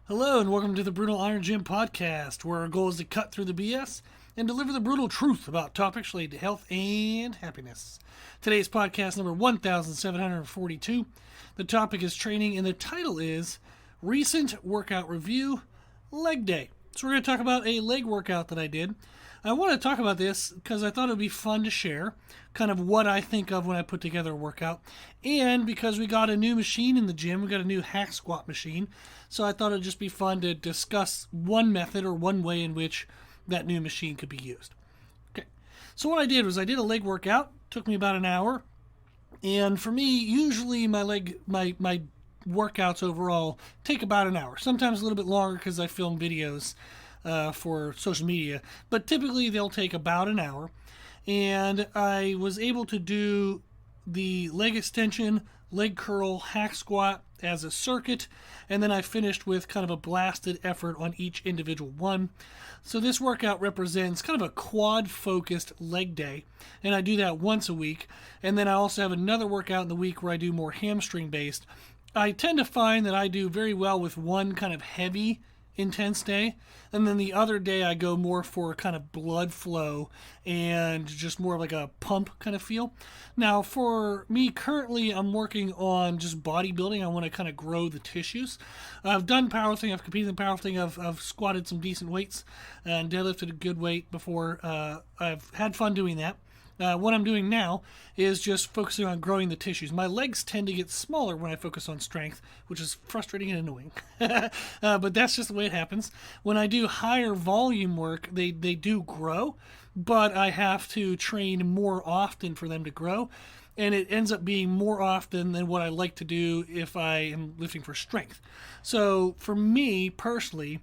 Hello, and welcome to the Brutal Iron Gym podcast, where our goal is to cut through the BS and deliver the brutal truth about topics related to health and happiness. Today's podcast number 1742. The topic is training, and the title is Recent Workout Review, Leg Day. So we're going to talk about a leg workout that I did. I want to talk about this because I thought it would be fun to share kind of what I think of when I put together a workout, and because we got a new machine in the gym. We got a new hack squat machine, so I thought it would just be fun to discuss one method or one way in which that new machine could be used. Okay, so what I did was I did a leg workout. It took me about an hour, and for me, usually my workouts overall take about an hour, sometimes a little bit longer because I film videos for social media, but typically they'll take about an hour. And I was able to do the leg extension, leg curl, hack squat as a circuit, and then I finished with kind of a blasted effort on each individual one. So this workout represents kind of a quad focused leg day, and I do that once a week. And then I also have another workout in the week where I do more hamstring based. I tend to find that I do very well with one kind of heavy intense day, and then the other day I go more for kind of blood flow and just more like a pump kind of feel. Now for me currently, I'm working on just bodybuilding. I want to kind of grow the tissues. I've done powerlifting, I've competed in powerlifting, I've squatted some decent weights and deadlifted a good weight before. I've had fun doing that. What I'm doing now is just focusing on growing the tissues. My legs tend to get smaller when I focus on strength, which is frustrating and annoying. But that's just the way it happens. When I do higher volume work, they do grow, but I have to train more often for them to grow. And it ends up being more often than what I like to do if I am lifting for strength. So for me personally,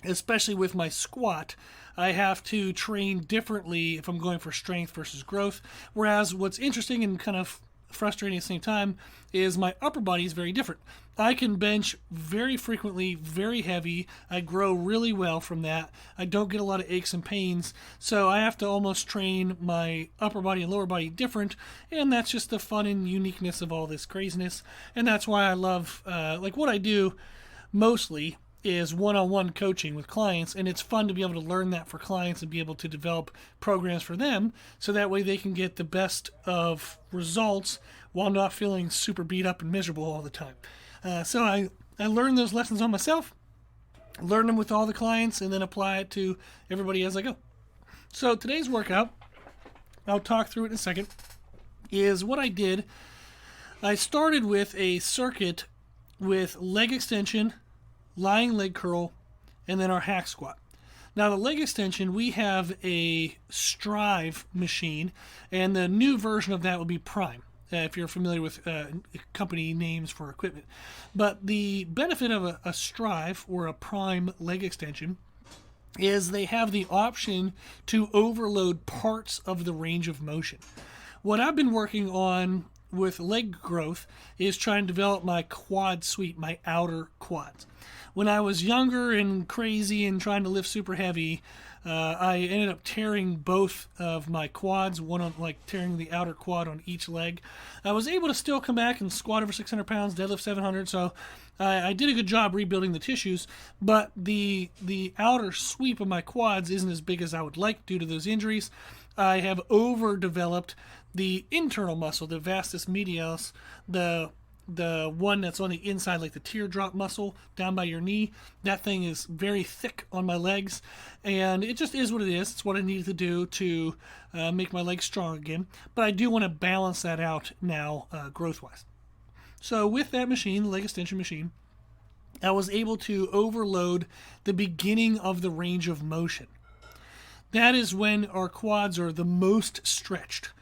especially with my squat, I have to train differently if I'm going for strength versus growth. Whereas what's interesting and kind of frustrating at the same time is my upper body is very different. I can bench very frequently, very heavy. I grow really well from that. I don't get a lot of aches and pains. So I have to almost train my upper body and lower body different. And that's just the fun and uniqueness of all this craziness. And that's why I love, like what I do mostly is one-on-one coaching with clients, and it's fun to be able to learn that for clients and be able to develop programs for them so that way they can get the best of results while not feeling super beat up and miserable all the time. So I learn those lessons on myself, learn them with all the clients, and then apply it to everybody as I go. So today's workout, I'll talk through it in a second, is what I did. I started with a circuit with leg extension, lying leg curl, and then our hack squat. Now the leg extension, we have a Strive machine, and the new version of that will be Prime, if you're familiar with company names for equipment. But the benefit of a Strive or a Prime leg extension is they have the option to overload parts of the range of motion. What I've been working on with leg growth is trying to develop my quad sweep, my outer quads. When I was younger and crazy and trying to lift super heavy, I ended up tearing both of my quads, one on like tearing the outer quad on each leg. I was able to still come back and squat over 600 pounds, deadlift 700, so I did a good job rebuilding the tissues, but the outer sweep of my quads isn't as big as I would like due to those injuries. I have overdeveloped the internal muscle, the vastus medialis, the one that's on the inside, like the teardrop muscle down by your knee. That thing is very thick on my legs, and it just is what it is. It's what I needed to do to make my legs strong again. But I do want to balance that out now, growth-wise. So with that machine, the leg extension machine, I was able to overload the beginning of the range of motion. That is when our quads are the most stretched.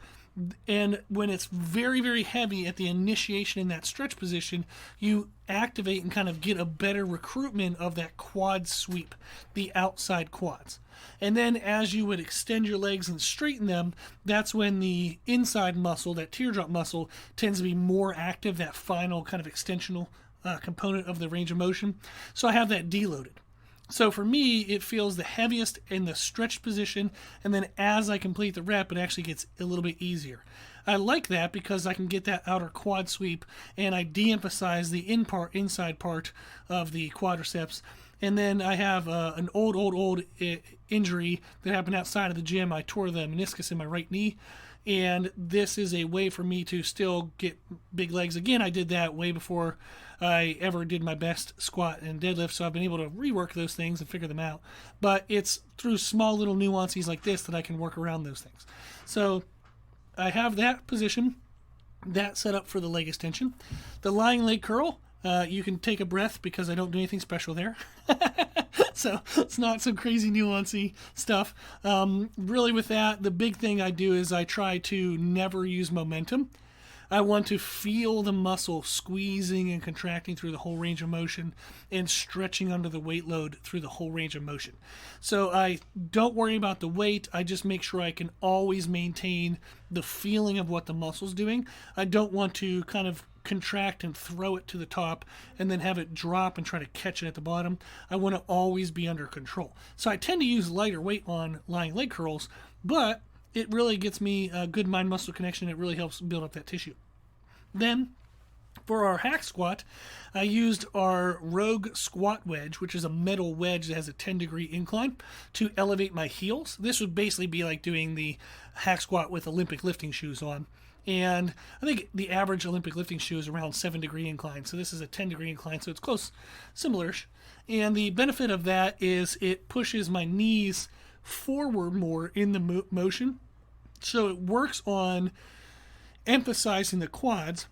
And when it's very, very heavy at the initiation in that stretch position, you activate and kind of get a better recruitment of that quad sweep, the outside quads. And then as you would extend your legs and straighten them, that's when the inside muscle, that teardrop muscle, tends to be more active, that final kind of extensional component of the range of motion. So I have that deloaded. So for me, it feels the heaviest in the stretched position, and then as I complete the rep, it actually gets a little bit easier. I like that because I can get that outer quad sweep, and I de-emphasize the inside part of the quadriceps. And then I have an old injury that happened outside of the gym. I tore the meniscus in my right knee, and this is a way for me to still get big legs. Again, I did that way before I ever did my best squat and deadlift, so I've been able to rework those things and figure them out. But it's through small little nuances like this that I can work around those things. So I have that position, that set up for the leg extension. The lying leg curl, you can take a breath because I don't do anything special there. So it's not some crazy nuancy stuff. Really with that, the big thing I do is I try to never use momentum. I want to feel the muscle squeezing and contracting through the whole range of motion and stretching under the weight load through the whole range of motion. So I don't worry about the weight. I just make sure I can always maintain the feeling of what the muscle's doing. I don't want to kind of contract and throw it to the top and then have it drop and try to catch it at the bottom. I want to always be under control. So I tend to use lighter weight on lying leg curls, but it really gets me a good mind-muscle connection. It really helps build up that tissue. Then, for our hack squat, I used our Rogue Squat Wedge, which is a metal wedge that has a 10-degree incline, to elevate my heels. This would basically be like doing the hack squat with Olympic lifting shoes on. And I think the average Olympic lifting shoe is around 7-degree incline. So this is a 10-degree incline, so it's close, similar-ish. And the benefit of that is it pushes my knees forward more in the motion. So it works on emphasizing the quads.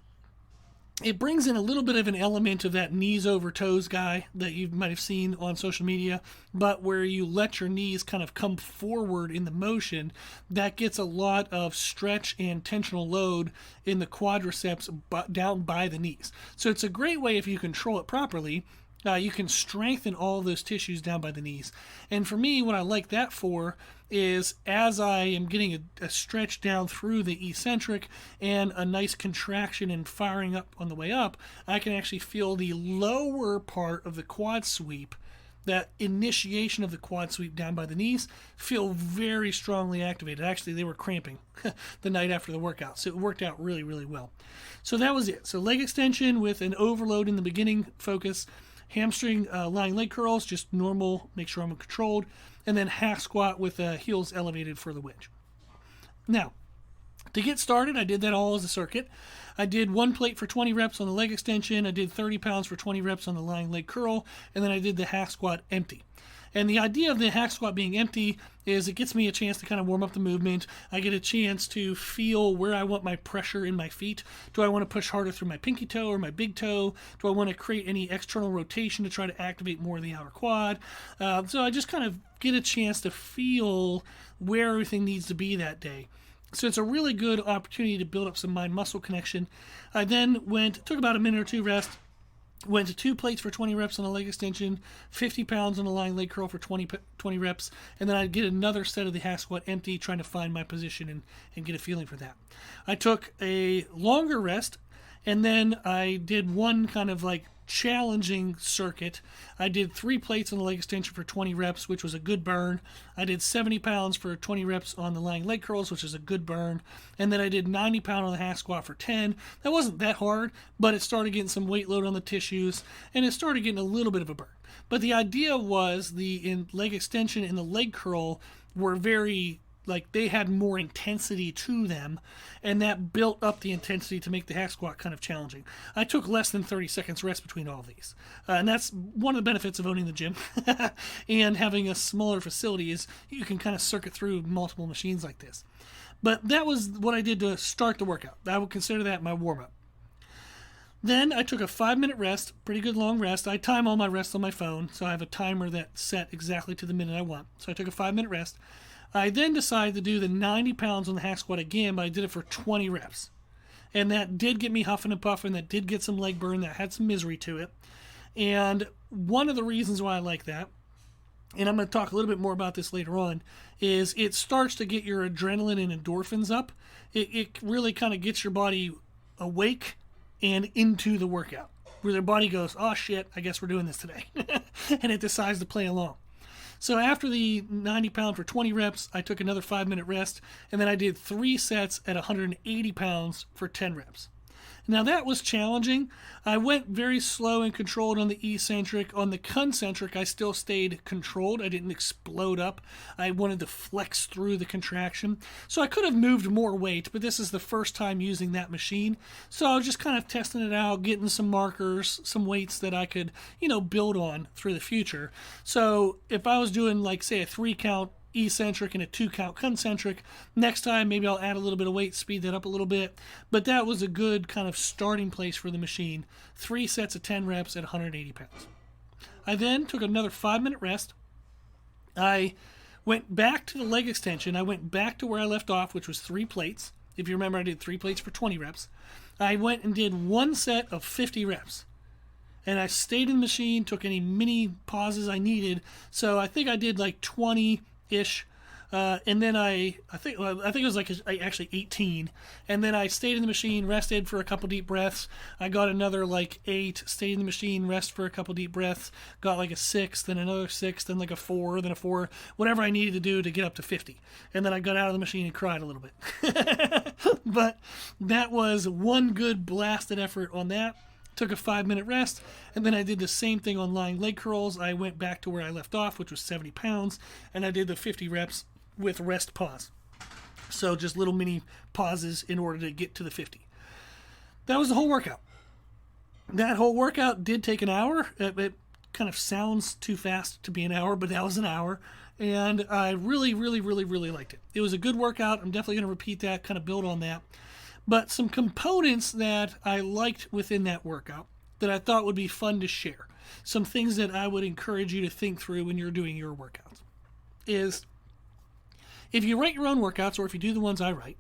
It brings in a little bit of an element of that knees over toes guy that you might have seen on social media, but where you let your knees kind of come forward in the motion, that gets a lot of stretch and tensional load in the quadriceps down by the knees. So it's a great way, if you control it properly, you can strengthen all those tissues down by the knees. And for me, what I like that for is as I am getting a stretch down through the eccentric and a nice contraction and firing up on the way up, I can actually feel the lower part of the quad sweep, that initiation of the quad sweep down by the knees, feel very strongly activated. Actually, they were cramping the night after the workout, so it worked out really, really well. So that was it. So leg extension with an overload in the beginning focus, hamstring lying leg curls, just normal, make sure I'm controlled, and then hack squat with heels elevated for the wedge. Now, to get started, I did that all as a circuit. I did one plate for 20 reps on the leg extension, I did 30 pounds for 20 reps on the lying leg curl, and then I did the hack squat empty. And the idea of the hack squat being empty is it gets me a chance to kind of warm up the movement. I get a chance to feel where I want my pressure in my feet. Do I want to push harder through my pinky toe or my big toe? Do I want to create any external rotation to try to activate more of the outer quad? So I just kind of get a chance to feel where everything needs to be that day. So it's a really good opportunity to build up some mind-muscle connection. I then took about a minute or two rest, went to 2 plates for 20 reps on a leg extension, 50 pounds on a lying leg curl for 20 reps, and then I'd get another set of the hack squat empty, trying to find my position and get a feeling for that. I took a longer rest, and then I did one kind of like challenging circuit. I did 3 plates on the leg extension for 20 reps, which was a good burn. I did 70 pounds for 20 reps on the lying leg curls, which is a good burn. And then I did 90 pound on the hack squat for 10. That wasn't that hard, but it started getting some weight load on the tissues, and it started getting a little bit of a burn. But the idea was the leg extension and the leg curl were very, like, they had more intensity to them, and that built up the intensity to make the hack squat kind of challenging. I took less than 30 seconds rest between all of these. And that's one of the benefits of owning the gym and having a smaller facility is you can kind of circuit through multiple machines like this. But that was what I did to start the workout. I would consider that my warm-up. Then I took a 5-minute rest, pretty good long rest. I time all my rests on my phone, so I have a timer that's set exactly to the minute I want. So I took a 5-minute rest. I then decided to do the 90 pounds on the hack squat again, but I did it for 20 reps. And that did get me huffing and puffing. That did get some leg burn. That had some misery to it. And one of the reasons why I like that, and I'm going to talk a little bit more about this later on, is it starts to get your adrenaline and endorphins up. It really kind of gets your body awake and into the workout. where their body goes, oh shit, I guess we're doing this today. And it decides to play along. So after the 90 pound for 20 reps, I took another 5-minute rest, and then I did 3 sets at 180 pounds for 10 reps. Now that was challenging. I went very slow and controlled on the eccentric. On the concentric, I still stayed controlled. I didn't explode up. I wanted to flex through the contraction. So I could have moved more weight, but this is the first time using that machine. So I was just kind of testing it out, getting some markers, some weights that I could, build on through the future. So if I was doing, like, say, a 3-count eccentric and a 2-count concentric, next time maybe I'll add a little bit of weight, speed that up a little bit. But that was a good kind of starting place for the machine. 3 sets of 10 reps at 180 pounds. I then took another 5-minute rest. I went back to the leg extension. I went back to where I left off, which was 3 plates. If you remember, I did 3 plates for 20 reps. I went and did 1 set of 50 reps. And I stayed in the machine, took any mini pauses I needed. So I think I did like 20-ish. And then I think it was like actually 18. And then I stayed in the machine, rested for a couple deep breaths. I got another like 8, stayed in the machine, rest for a couple deep breaths, got like a 6, then another 6, then like a 4, then a 4, whatever I needed to do to get up to 50. And then I got out of the machine and cried a little bit. But that was one good blasted effort on that. Took a 5-minute rest, and then I did the same thing on lying leg curls. I went back to where I left off, which was 70 pounds, and I did the 50 reps with rest pause. So just little mini pauses in order to get to the 50. That was the whole workout. That whole workout did take an hour. It kind of sounds too fast to be an hour, but that was an hour. And I really, really, really, really liked it. It was a good workout. I'm definitely going to repeat that, kind of build on that. But some components that I liked within that workout that I thought would be fun to share, some things that I would encourage you to think through when you're doing your workouts, is if you write your own workouts, or if you do the ones I write,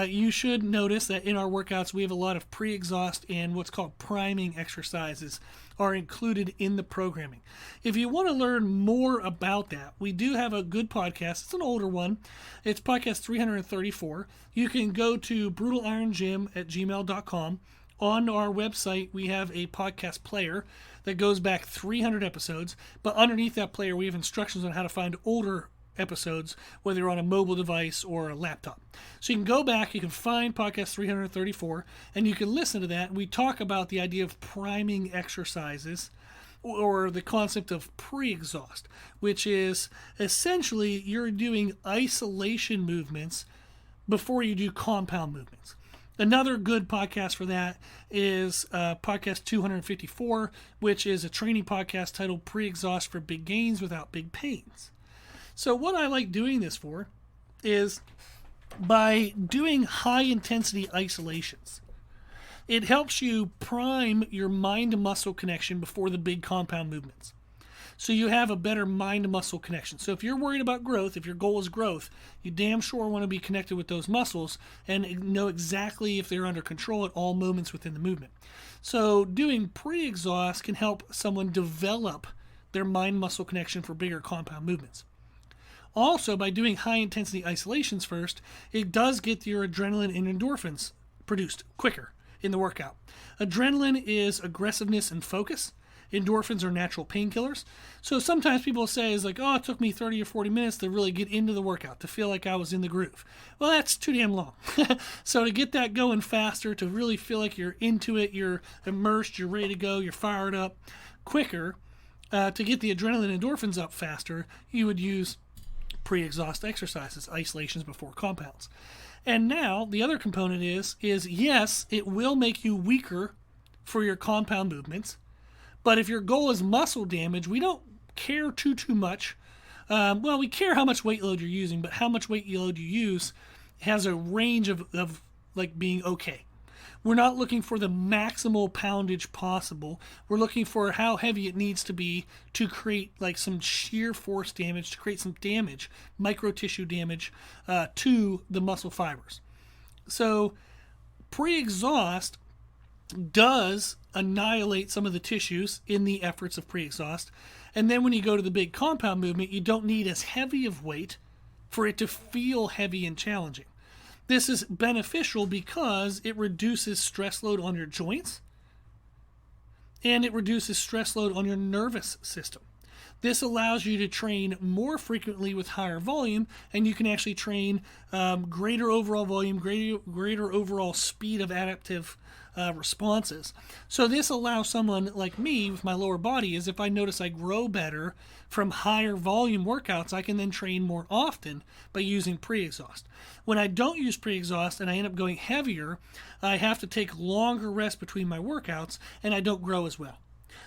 you should notice that in our workouts we have a lot of pre-exhaust and what's called priming exercises are included in the programming. If you want to learn more about that, we do have a good podcast. It's an older one. It's podcast 334. You can go to brutaliron@gmail.com. On our website, we have a podcast player that goes back 300 episodes, but underneath that player, we have instructions on how to find older episodes, whether you're on a mobile device or a laptop. So you can go back, you can find podcast 334, and you can listen to that. We talk about the idea of priming exercises, or the concept of pre-exhaust, which is essentially you're doing isolation movements before you do compound movements. Another good podcast for that is podcast 254, which is a training podcast titled Pre-Exhaust for Big Gains Without Big Pains. So what I like doing this for is by doing high-intensity isolations. It helps you prime your mind-muscle connection before the big compound movements. So you have a better mind-muscle connection. So if you're worried about growth, if your goal is growth, you damn sure want to be connected with those muscles and know exactly if they're under control at all moments within the movement. So doing pre-exhaust can help someone develop their mind-muscle connection for bigger compound movements. Also, by doing high-intensity isolations first, it does get your adrenaline and endorphins produced quicker in the workout. Adrenaline is aggressiveness and focus. Endorphins are natural painkillers. So sometimes people say, it's like, oh, it took me 30 or 40 minutes to really get into the workout, to feel like I was in the groove. Well, that's too damn long. So to get that going faster, to really feel like you're into it, you're immersed, you're ready to go, you're fired up quicker, to get the adrenaline and endorphins up faster, you would use pre-exhaust exercises, isolations before compounds. And now the other component is yes, it will make you weaker for your compound movements, but if your goal is muscle damage, we don't care too much. Well, we care how much weight load you're using, but how much weight load you use has a range of like being okay. We're not looking for the maximal poundage possible. We're looking for how heavy it needs to be to create like some shear force damage, to create some damage, micro tissue damage to the muscle fibers. So pre-exhaust does annihilate some of the tissues in the efforts of pre-exhaust. And then when you go to the big compound movement, you don't need as heavy of weight for it to feel heavy and challenging. This is beneficial because it reduces stress load on your joints and it reduces stress load on your nervous system. This allows you to train more frequently with higher volume, and you can actually train greater overall volume, greater overall speed of adaptive responses. So this allows someone like me with my lower body, is if I notice I grow better from higher volume workouts, I can then train more often by using pre-exhaust. When I don't use pre-exhaust and I end up going heavier, I have to take longer rest between my workouts and I don't grow as well.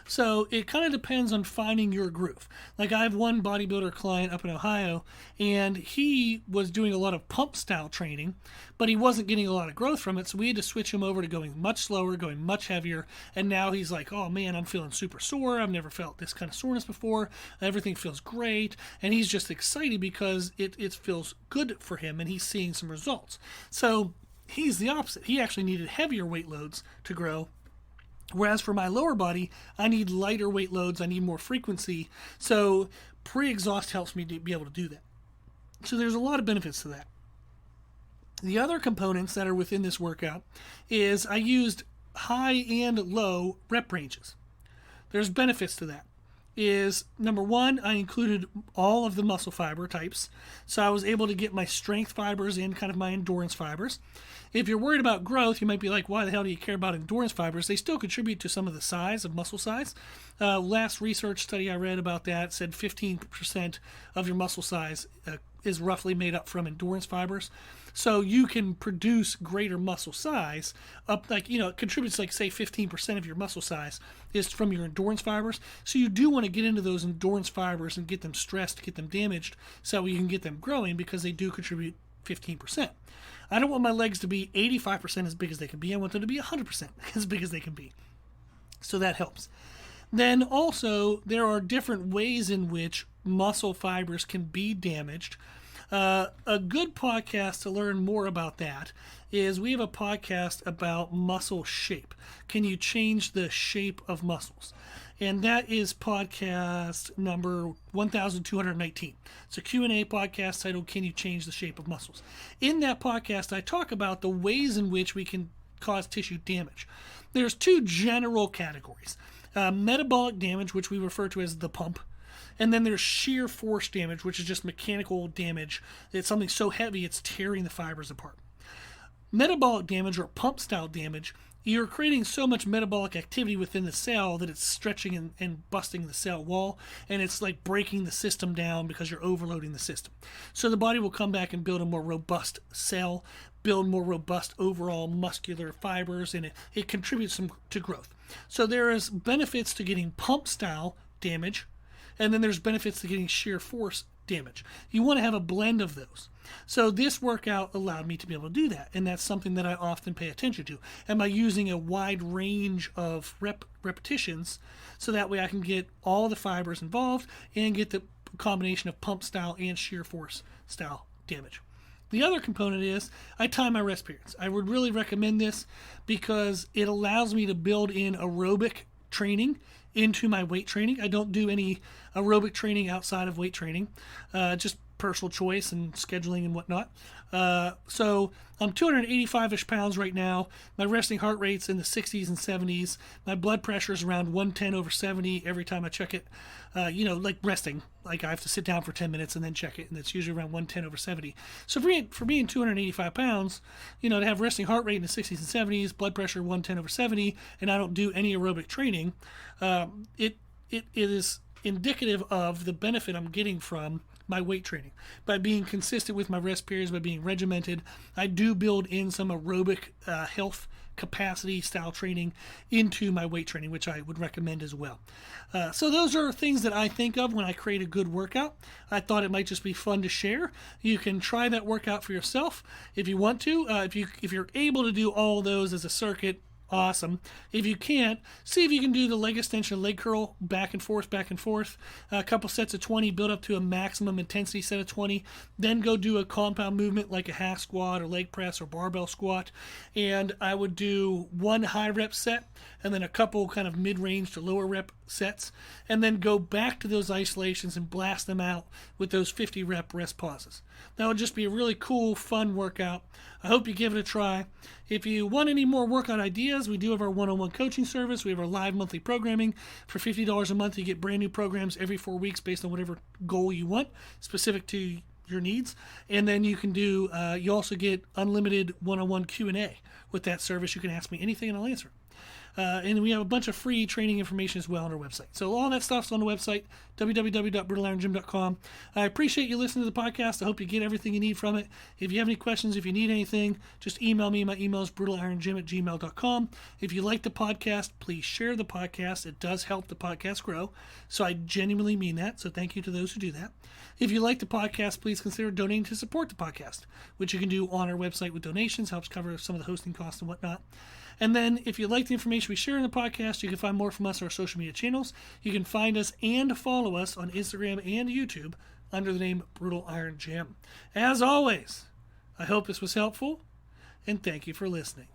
So it kind of depends on finding your groove. Like I have one bodybuilder client up in Ohio, and he was doing a lot of pump style training, but he wasn't getting a lot of growth from it. So we had to switch him over to going much slower, going much heavier. And now he's like, oh man, I'm feeling super sore. I've never felt this kind of soreness before. Everything feels great. And he's just excited because it feels good for him and he's seeing some results. So he's the opposite. He actually needed heavier weight loads to grow. Whereas for my lower body, I need lighter weight loads, I need more frequency, so pre-exhaust helps me to be able to do that. So there's a lot of benefits to that. The other components that are within this workout is I used high and low rep ranges. There's benefits to that. Is number one, I included all of the muscle fiber types, so I was able to get my strength fibers and kind of my endurance fibers. If you're worried about growth, you might be like, why the hell do you care about endurance fibers? They still contribute to some of the size of muscle size. Last research study I read about that said 15% of your muscle size is roughly made up from endurance fibers. So you can produce greater muscle size up, like, it contributes like, say, 15% of your muscle size is from your endurance fibers. So you do want to get into those endurance fibers and get them stressed, get them damaged, so you can get them growing because they do contribute 15%. I don't want my legs to be 85% as big as they can be. I want them to be 100% as big as they can be. So that helps. Then also, there are different ways in which muscle fibers can be damaged. A good podcast to learn more about that is we have a podcast about muscle shape. Can you change the shape of muscles? And that is podcast number 1219. It's a Q&A podcast titled, Can You Change the Shape of Muscles? In that podcast, I talk about the ways in which we can cause tissue damage. There's two general categories. Metabolic damage, which we refer to as the pump, and then there's shear force damage, which is just mechanical damage. It's something so heavy it's tearing the fibers apart. Metabolic damage, or pump style damage, you're creating so much metabolic activity within the cell that it's stretching and busting the cell wall, and it's like breaking the system down because you're overloading the system. So the body will come back and build a more robust cell, build more robust overall muscular fibers, and it contributes to growth. So there is benefits to getting pump style damage, and then there's benefits to getting shear force damage. You want to have a blend of those. So this workout allowed me to be able to do that, and that's something that I often pay attention to. Am I using a wide range of repetitions so that way I can get all the fibers involved and get the combination of pump style and shear force style damage? The other component is I time my rest periods. I would really recommend this because it allows me to build in aerobic training into my weight training. I don't do any aerobic training outside of weight training, just personal choice and scheduling and whatnot. So I'm 285-ish pounds right now. My resting heart rate's in the 60s and 70s. My blood pressure is around 110/70 every time I check it. Like resting, like I have to sit down for 10 minutes and then check it, and it's usually around 110/70. So for being 285 pounds, to have resting heart rate in the 60s and 70s, blood pressure 110/70, and I don't do any aerobic training, it is indicative of the benefit I'm getting from my weight training. By being consistent with my rest periods, by being regimented, I do build in some aerobic health capacity style training into my weight training, which I would recommend as well. So those are things that I think of when I create a good workout. I thought it might just be fun to share. You can try that workout for yourself if you want to. If you're able to do all those as a circuit, awesome. If you can't, see if you can do the leg extension, leg curl, back and forth, a couple sets of 20, build up to a maximum intensity set of 20, then go do a compound movement like a half squat or leg press or barbell squat. And I would do one high rep set and then a couple kind of mid-range to lower rep sets, and then go back to those isolations and blast them out with those 50 rep rest pauses. That would just be a really cool, fun workout. I hope you give it a try. If you want any more workout ideas, we do have our one-on-one coaching service. We have our live monthly programming. For $50 a month, you get brand new programs every 4 weeks based on whatever goal you want, specific to your needs. And then you can do, you also get unlimited one-on-one Q&A with that service. You can ask me anything and I'll answer it. And we have a bunch of free training information as well on our website. So all that stuff's on the website, www.brutalirongym.com. I appreciate you listening to the podcast. I hope you get everything you need from it. If you have any questions, if you need anything, just email me. My email is brutalirongym@gmail.com. If you like the podcast, please share the podcast. It does help the podcast grow. So I genuinely mean that. So thank you to those who do that. If you like the podcast, please consider donating to support the podcast, which you can do on our website with donations. Helps cover some of the hosting costs and whatnot. And then if you like the information we share in the podcast, you can find more from us on our social media channels. You can find us and follow us on Instagram and YouTube under the name Brutal Iron Gym. As always, I hope this was helpful, and thank you for listening.